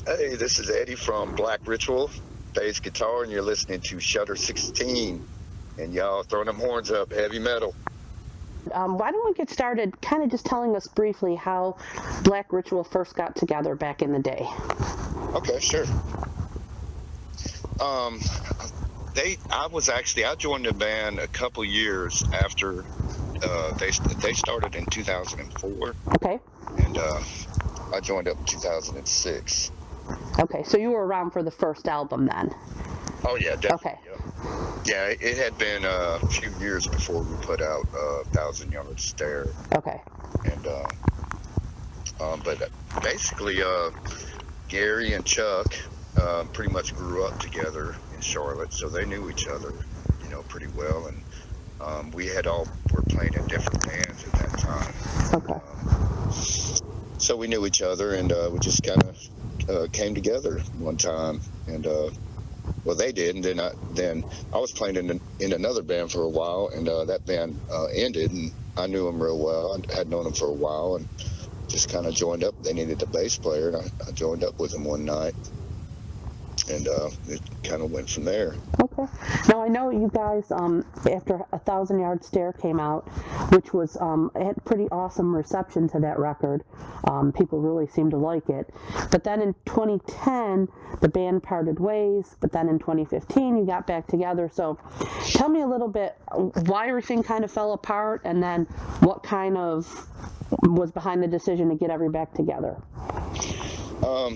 Hey, this is Eddie from Black Ritual Bass Guitar, and you're listening to Shutter 16. And y'all throwing them horns up, heavy metal. Why don't we get started kind of just telling us briefly how Black Ritual first got together back in the day? Okay, sure. Um, I joined the band a couple years after they started in 2004, Okay. and I joined up in 2006. Okay, so you were around for the first album then. Oh yeah, definitely. Okay. Yeah, it had been a few years before we put out Thousand Yard Stare, Okay. and but basically, Gary and Chuck pretty much grew up together in Charlotte, so they knew each other, pretty well, and we were playing in different bands at that time. Okay. So we knew each other, and we just kind of came together one time, and well, they did, and then I was playing in another band for a while, and that band ended, and I knew them real well. I had known them for a while, and just kind of joined up. They needed a bass player, and I joined up with them one night, and it kind of went from there. Okay. Now I know you guys, after A Thousand Yard Stare came out, which was it had pretty awesome reception to that record. People really seemed to like it. But then in 2010, the band parted ways. But then in 2015, you got back together. So, tell me a little bit why everything kind of fell apart, and then what kind of was behind the decision to get everybody back together. Well,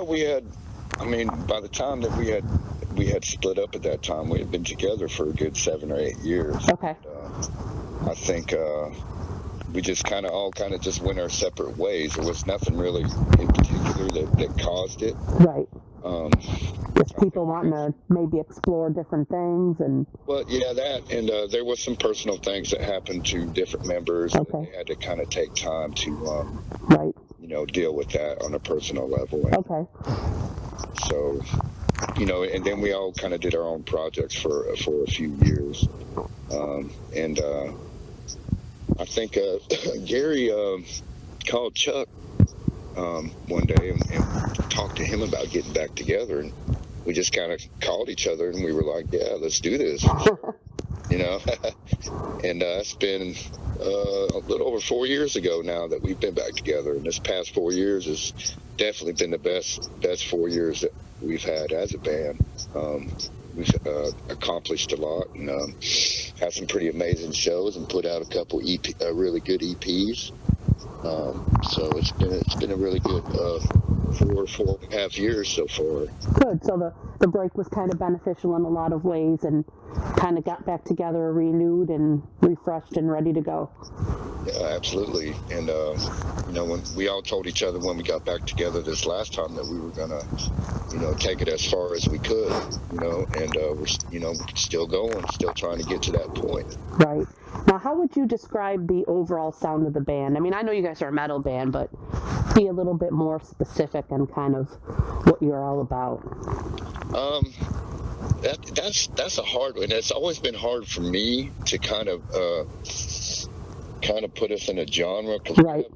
by the time that we had split up at that time, we had been together for a good 7 or 8 years. Okay. I think we just kind of just went our separate ways. There was nothing really in particular that caused it. Right. Just people wanting to maybe explore different things and. Well, yeah, that, and there was some personal things that happened to different members. Okay. And they had to kind of take time to, right. Deal with that on a personal level. And okay. So, and then we all kind of did our own projects for a few years. And I think Gary called Chuck one day and talked to him about getting back together. And we just kind of called each other and we were like, yeah, let's do this. And it's been a little over 4 years ago now that we've been back together. And this past 4 years has definitely been the best 4 years that we've had as a band. We've accomplished a lot and had some pretty amazing shows and put out a couple really good EPs. So it's been a really good 4.5 years so far. Good. So the break was kind of beneficial in a lot of ways and kind of got back together, renewed and refreshed and ready to go. Yeah, absolutely. And when we all told each other when we got back together this last time that we were gonna, take it as far as we could, and we're still going, still trying to get to that point. Right. Now, how would you describe the overall sound of the band? I mean, I know you guys are a metal band, but be a little bit more specific and kind of what you're all about. That's a hard one. It's always been hard for me to kind of put us in a genre. Right.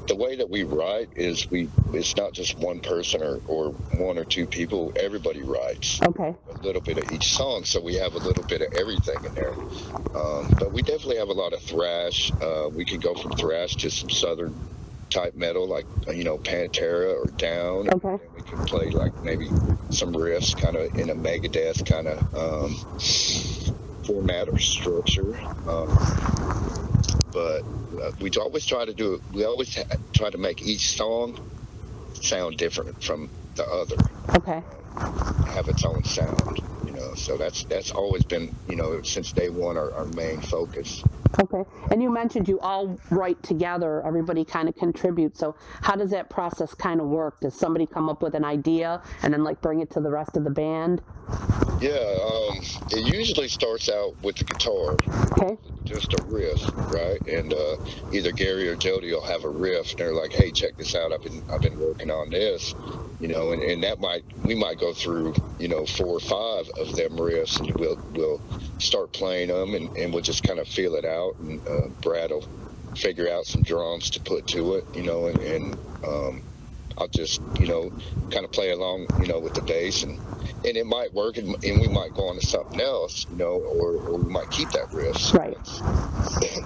The way that we write is it's not just one person or one or two people. Everybody writes. Okay. A little bit of each song, so we have a little bit of everything in there. But we definitely have a lot of thrash. We can go from thrash to some southern type metal, like Pantera or Down. Okay. And we can play like maybe some riffs, kind of in a Megadeth kind of format or structure. But we always try to do it. We always try to make each song sound different from the other. Okay. Have its own sound, So that's always been, since day one, our main focus. Okay. And you mentioned you all write together. Everybody kind of contributes. So how does that process kind of work? Does somebody come up with an idea and then bring it to the rest of the band? Yeah, it usually starts out with the guitar. Okay. Just a riff, right? And either Gary or Jody will have a riff, and they're like, "Hey, check this out! I've been working on this," and that we might go through 4 or 5 of them riffs, and we'll start playing them, and we'll just kind of feel it out, and Brad will figure out some drums to put to it, and I'll just, kind of play along, with the bass, and it might work, and we might go on to something else, or we might keep that riff. So Right.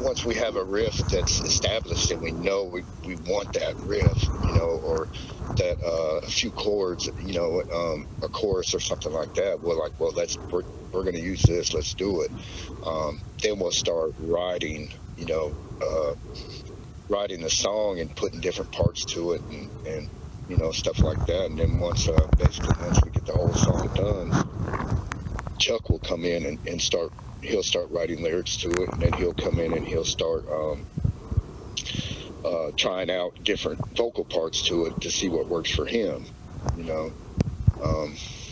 once we have a riff that's established and we know we want that riff, or that a few chords, a chorus or something like that, we're like, well, we're going to use this, let's do it. Then we'll start writing, writing the song and putting different parts to it, and stuff like that. And then once we get the whole song done, Chuck will come in and he'll start writing lyrics to it, and then he'll come in and he'll start trying out different vocal parts to it to see what works for him,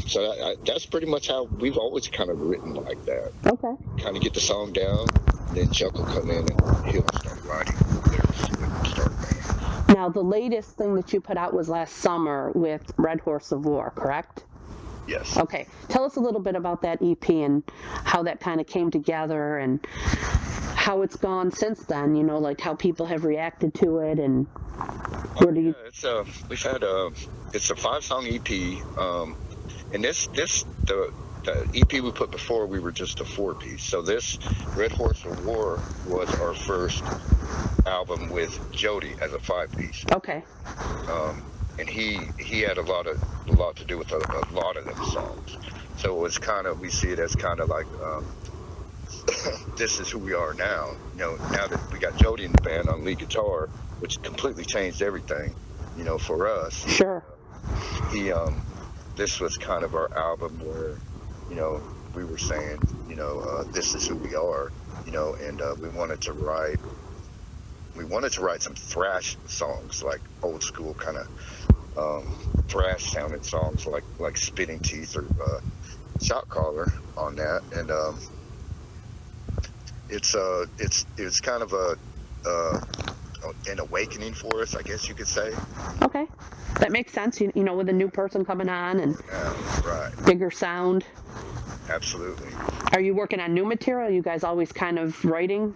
so that's pretty much how we've always kind of written, like that. Okay. Kind of get the song down, then Chuck will come in and he'll start writing lyrics to it and start going. Now, the latest thing that you put out was last summer with Red Horse of War, correct? Yes. Okay. Tell us a little bit about that EP and how that kind of came together and how it's gone since then, like how people have reacted to it, and where do you... Yeah, it's a 5-song EP, and the EP we put before, we were just a 4-piece. So this Red Horse of War was our first album with Jody as a 5-piece. Okay. And he had a lot to do with a lot of them songs. So it was we see it as kind of like, this is who we are now. Now that we got Jody in the band on lead guitar, which completely changed everything, for us. Sure. This was kind of our album where, we were saying, this is who we are, and we wanted to write some thrash songs, like old school kind of thrash sounding songs, like Spitting Teeth or Shot Caller on that, and it's kind of an awakening for us, I guess you could say. Okay. That makes sense, with a new person coming on and right. Bigger sound. Absolutely. Are you working on new material? Are you guys always kind of writing?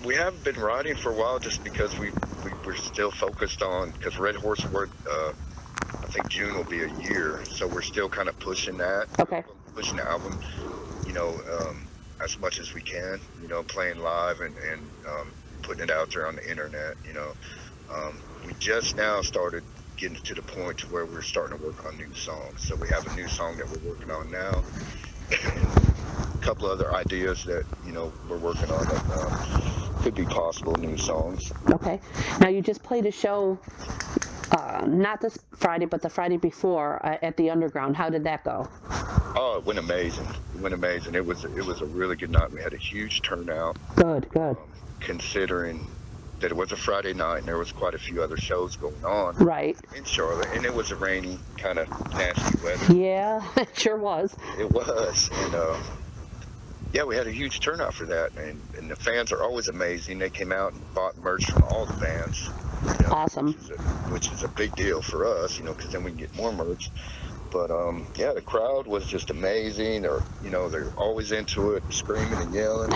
We haven't been writing for a while, just because we're still focused on, because Red Horse Award, I think June will be a year, so we're still kind of pushing that. Okay. Pushing the album, as much as we can, playing live and putting it out there on the internet, we just now started getting to the point to where we're starting to work on new songs. So we have a new song that we're working on now, a couple other ideas that, we're working on that could be possible new songs. Okay. Now, you just played a show, not this Friday, but the Friday before at the Underground. How did that go? Oh, it went amazing. It was a really good night. We had a huge turnout. Good. Considering that it was a Friday night and there was quite a few other shows going on. Right. In Charlotte, and it was a rainy, kind of nasty weather. Yeah, it sure was. It was, and we had a huge turnout for that, and the fans are always amazing. They came out and bought merch from all the bands. Awesome. Which is a big deal for us, because then we can get more merch. But the crowd was just amazing. They're always into it, screaming and yelling,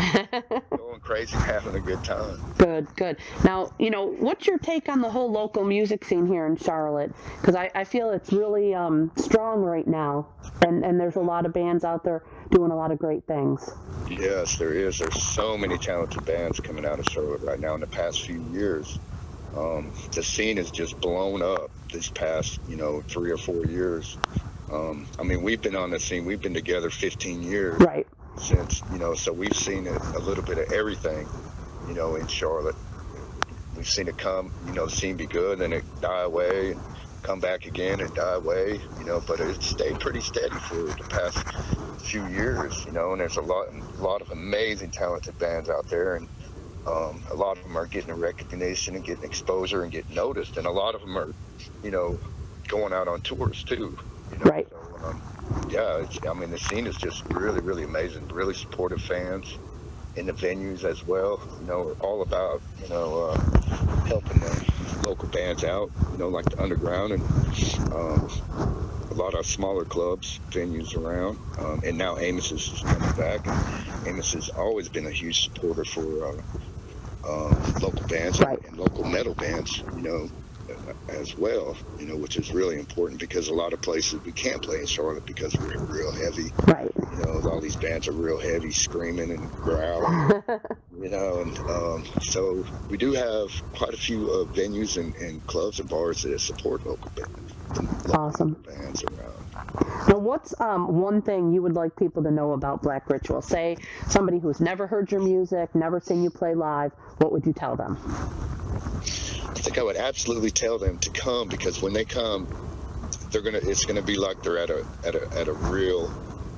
going crazy, having a good time. Good. Now, what's your take on the whole local music scene here in Charlotte? Because I feel it's really strong right now, and there's a lot of bands out there doing a lot of great things. Yes, there is. There's so many talented bands coming out of Charlotte right now in the past few years. The scene has just blown up this past, 3 or 4 years. We've been on the scene. We've been together 15 years. Right. Since, so we've seen a little bit of everything, in Charlotte. We've seen it come, the scene be good, and it die away, and come back again and die away, but it's stayed pretty steady for the past few years, and there's a lot of amazing, talented bands out there, and a lot of them are getting recognition and getting exposure and getting noticed, and a lot of them are, going out on tours too. Right. So, the scene is just really, really amazing. Really supportive fans in the venues as well. We're all about, helping the local bands out, like the Underground and a lot of smaller clubs, venues around. And now Amos is coming back. And Amos has always been a huge supporter for local bands. Right. And local metal bands, as well, which is really important because a lot of places we can't play in Charlotte because we're real heavy. Right. All these bands are real heavy, screaming and growling. And so we do have quite a few venues and clubs and bars that support local bands. Awesome. Bands around. Now, what's one thing you would like people to know about Black Ritual? Say somebody who's never heard your music, never seen you play live. What would you tell them? I think I would absolutely tell them to come, because when they come, it's gonna be like they're at a real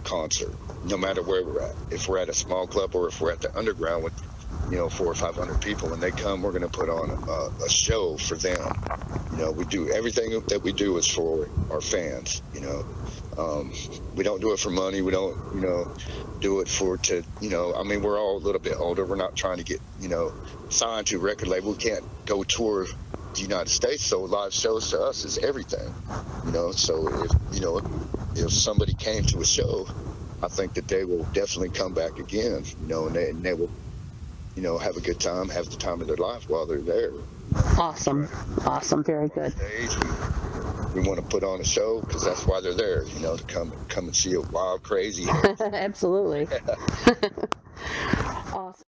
concert, no matter where we're at. If we're at a small club or if we're at the underground with 400 or 500 people, when they come, we're going to put on a show for them. We do everything that we do is for our fans. We don't do it for money. We don't do it we're all a little bit older. We're not trying to get signed to a record label. We can't go tour the United States, so live shows to us is everything. So if somebody came to a show, I think that they will definitely come back again, and they will have a good time, have the time of their life while they're there. Awesome. Very good. We want to put on a show because that's why they're there, to come and see a wild, crazy. Absolutely.